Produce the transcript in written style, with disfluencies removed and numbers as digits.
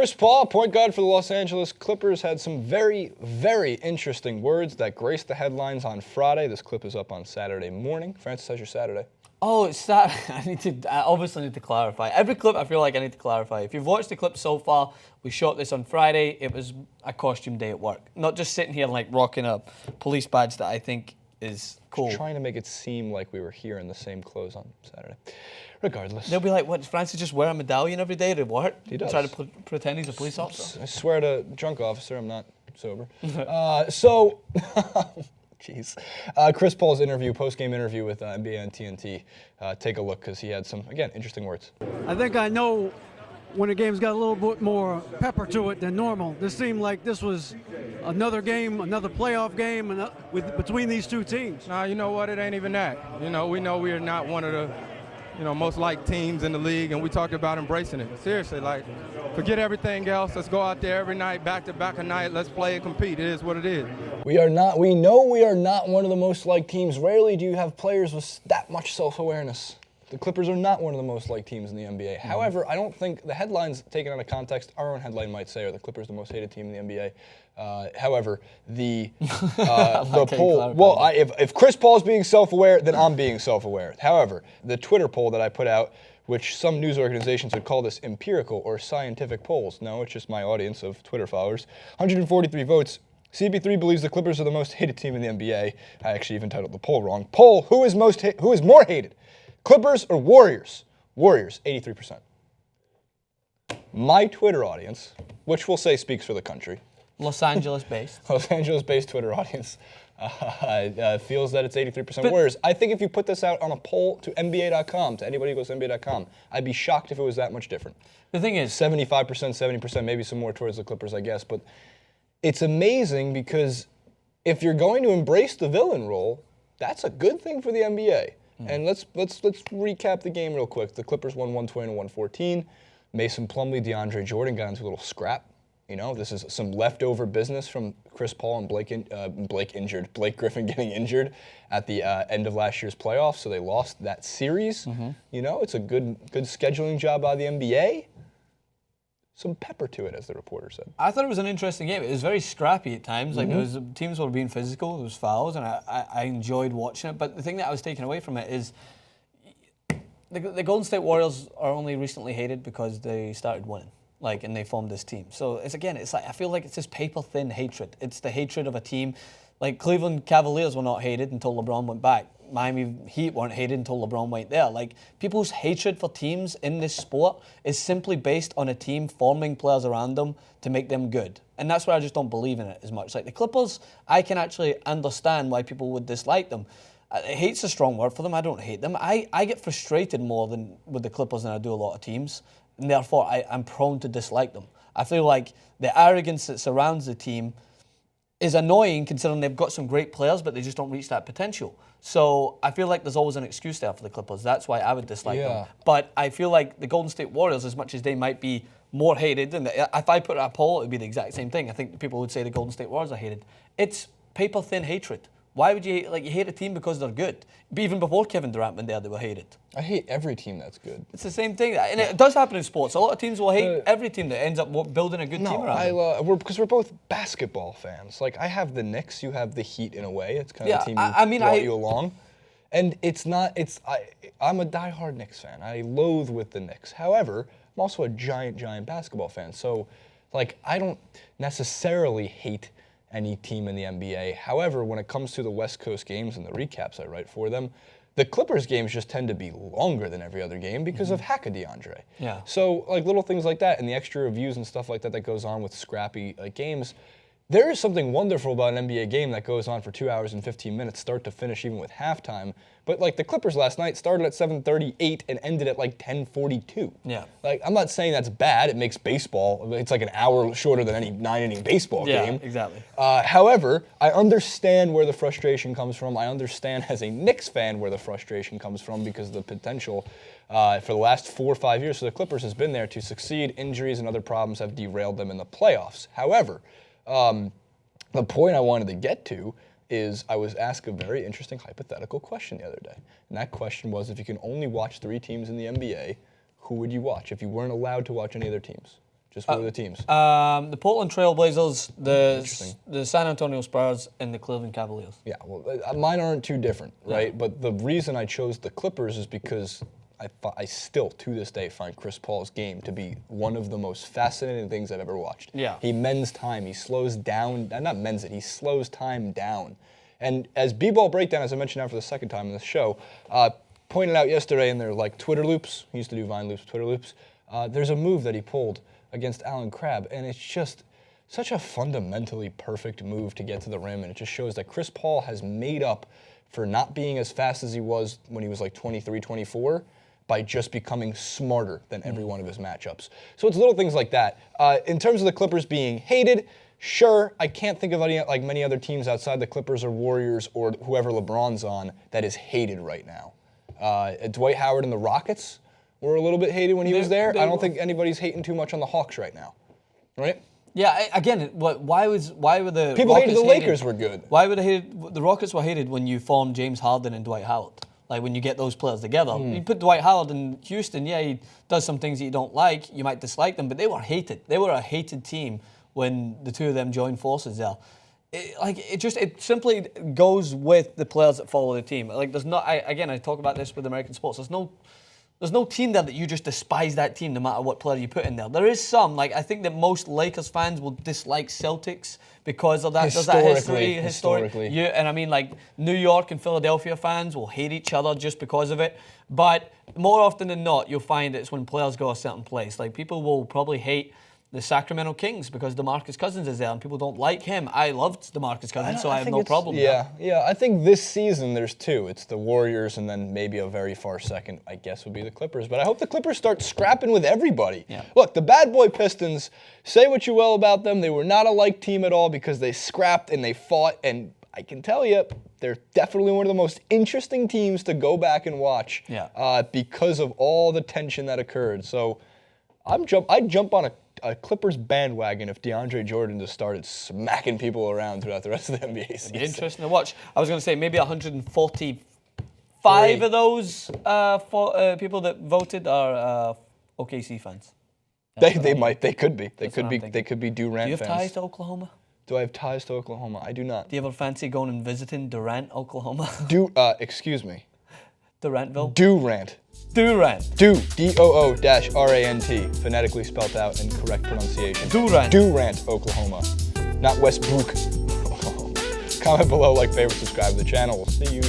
Chris Paul, point guard for the Los Angeles Clippers, had some very, very interesting words that graced the headlines on Friday. This clip is up on Saturday morning. Francis, how's your Saturday? Oh, it's Saturday. I obviously need to clarify. Every clip, I feel like I need to clarify. If you've watched the clip so far, we shot this on Friday. It was a costume day at work. Not just sitting here like rocking a police badge that I think is cool. Trying to make it seem like we were here in the same clothes on Saturday. Regardless. They'll be like, what, does Francis just wear a medallion every day to work? He does. Try to pretend he's a police officer? I swear to drunk officer, I'm not sober. Jeez. Chris Paul's post-game interview with NBA on TNT. Take a look, because he had some, again, interesting words. I think I know when a game's got a little bit more pepper to it than normal. This seemed like this was another game, another playoff game between these two teams. Nah, you know what? It ain't even that. We know we are not one of the most liked teams in the league, and we talked about embracing it. Seriously, like, forget everything else. Let's go out there every night, back-to-back a night. Let's play and compete. It is what it is. We know we are not one of the most liked teams. Rarely do you have players with that much self-awareness. The Clippers are not one of the most liked teams in the NBA. Mm-hmm. However, I don't think the headlines taken out of context, our own headline might say, are the Clippers the most hated team in the NBA. However, the poll, well, if Chris Paul's being self-aware, then I'm being self-aware. However, the Twitter poll that I put out, which some news organizations would call this empirical or scientific polls. No, it's just my audience of Twitter followers. 143 votes. CB3 believes the Clippers are the most hated team in the NBA. I actually even titled the poll wrong. Poll, who is more hated? Clippers or Warriors? Warriors, 83%. My Twitter audience, which we'll say speaks for the country. Los Angeles-based. Los Angeles-based Twitter audience feels that it's 83% Warriors. I think if you put this out on a poll to NBA.com, to anybody who goes to NBA.com, I'd be shocked if it was that much different. The thing is, 75%, 70%, maybe some more towards the Clippers, I guess. But it's amazing because if you're going to embrace the villain role, that's a good thing for the NBA. And let's recap the game real quick. The Clippers won 120-114. Mason Plumlee, DeAndre Jordan got into a little scrap. You know, this is some leftover business from Chris Paul and Blake Griffin getting injured at the end of last year's playoffs, so they lost that series. Mm-hmm. You know, it's a good scheduling job by the NBA. Some pepper to it, as the reporter said. I thought it was an interesting game. It was very scrappy at times. Like, teams were being physical, there was fouls, and I enjoyed watching it. But the thing that I was taking away from it is the Golden State Warriors are only recently hated because they started winning. And they formed this team. So it's like I feel like it's this paper-thin hatred. It's the hatred of a team. Like, Cleveland Cavaliers were not hated until LeBron went back. Miami Heat weren't hated until LeBron went there. Like, people's hatred for teams in this sport is simply based on a team forming players around them to make them good. And that's why I just don't believe in it as much. Like, the Clippers, I can actually understand why people would dislike them. Hate's a strong word for them. I don't hate them. I get frustrated more with the Clippers than I do a lot of teams. And therefore, I'm prone to dislike them. I feel like the arrogance that surrounds the team is annoying, considering they've got some great players, but they just don't reach that potential. So I feel like there's always an excuse there for the Clippers. That's why I would dislike them. But I feel like the Golden State Warriors, as much as they might be more hated, and if I put a poll, it would be the exact same thing. I think people would say the Golden State Warriors are hated. It's paper-thin hatred. Why would you hate a team because they're good? Even before Kevin Durant went there, they were hated. I hate every team that's good. It's the same thing, and it does happen in sports. A lot of teams will hate every team that ends up building a good team around them. Because we're both basketball fans. Like, I have the Knicks, you have the Heat in a way. It's kind of the team who brought you along. And I'm a diehard Knicks fan. I loathe with the Knicks. However, I'm also a giant basketball fan. So, like, I don't necessarily hate any team in the NBA. However, when it comes to the West Coast games and the recaps I write for them, the Clippers games just tend to be longer than every other game because of Hacka DeAndre. Yeah. So, like, little things like that and the extra reviews and stuff like that goes on with scrappy games. There is something wonderful about an NBA game that goes on for 2 hours and 15 minutes, start to finish, even with halftime. But, like, the Clippers last night started at 7:38 and ended at, like, 10:42. Yeah. Like, I'm not saying that's bad. It makes baseball, it's like an hour shorter than any 9-inning baseball game. Yeah, exactly. However, I understand where the frustration comes from. I understand as a Knicks fan where the frustration comes from because the potential for the last 4 or 5 years for the Clippers has been there to succeed. Injuries and other problems have derailed them in the playoffs. However, the point I wanted to get to is I was asked a very interesting hypothetical question the other day. And that question was, if you can only watch 3 teams in the NBA, who would you watch if you weren't allowed to watch any other teams? Just what are the teams? The Portland Trail Blazers, Interesting. the San Antonio Spurs, and the Cleveland Cavaliers. Yeah, well, mine aren't too different, right? But the reason I chose the Clippers is because I still, to this day, find Chris Paul's game to be one of the most fascinating things I've ever watched. Yeah. He mends time. He slows down. Not mends it. He slows time down. And as B-Ball Breakdown, as I mentioned now for the second time in this show, pointed out yesterday in their Twitter loops, he used to do Vine loops, Twitter loops, there's a move that he pulled against Alan Crabb, and it's just such a fundamentally perfect move to get to the rim, and it just shows that Chris Paul has made up for not being as fast as he was when he was 23, 24, by just becoming smarter than every one of his matchups. So it's little things like that. In terms of the Clippers being hated, sure, I can't think of any many other teams outside the Clippers or Warriors or whoever LeBron's on that is hated right now. Dwight Howard and the Rockets were a little bit hated when he was there. I don't think anybody's hating too much on the Hawks right now, right? Yeah, again, why were the People Rockets hated the Lakers were good. Why were the Rockets were hated when you formed James Harden and Dwight Howard? Like when you get those players together. You put Dwight Howard in Houston, yeah, he does some things that you don't like, you might dislike them, but they were hated. They were a hated team when the two of them joined forces there. It simply goes with the players that follow the team. I talk about this with American sports. There's no team there that you just despise that team no matter what player you put in there. There is some, I think that most Lakers fans will dislike Celtics because of that. There's that historically. Yeah, and I mean, New York and Philadelphia fans will hate each other just because of it. But more often than not, you'll find it's when players go a certain place. People will probably hate the Sacramento Kings because DeMarcus Cousins is there and people don't like him. I loved DeMarcus Cousins, so I have no problem with that. Yeah, I think this season there's two. It's the Warriors and then maybe a very far second, I guess, would be the Clippers. But I hope the Clippers start scrapping with everybody. Yeah. Look, the bad boy Pistons, say what you will about them, they were not a like team at all because they scrapped and they fought, and I can tell you, they're definitely one of the most interesting teams to go back and watch because of all the tension that occurred. So I'd jump on a Clippers bandwagon if DeAndre Jordan just started smacking people around throughout the rest of the NBA season. Interesting to watch. I was going to say maybe 145 of those people that voted are OKC fans. They could be Durant fans. Do you have ties to Oklahoma? Do I have ties to Oklahoma? I do not. Do you ever fancy going and visiting Durant, Oklahoma? Excuse me. Durantville? Durant. D-O-O-R-A-N-T, phonetically spelled out in correct pronunciation. Durant, Oklahoma, not Westbrook. Comment below, like, favorite, subscribe to the channel. We'll see you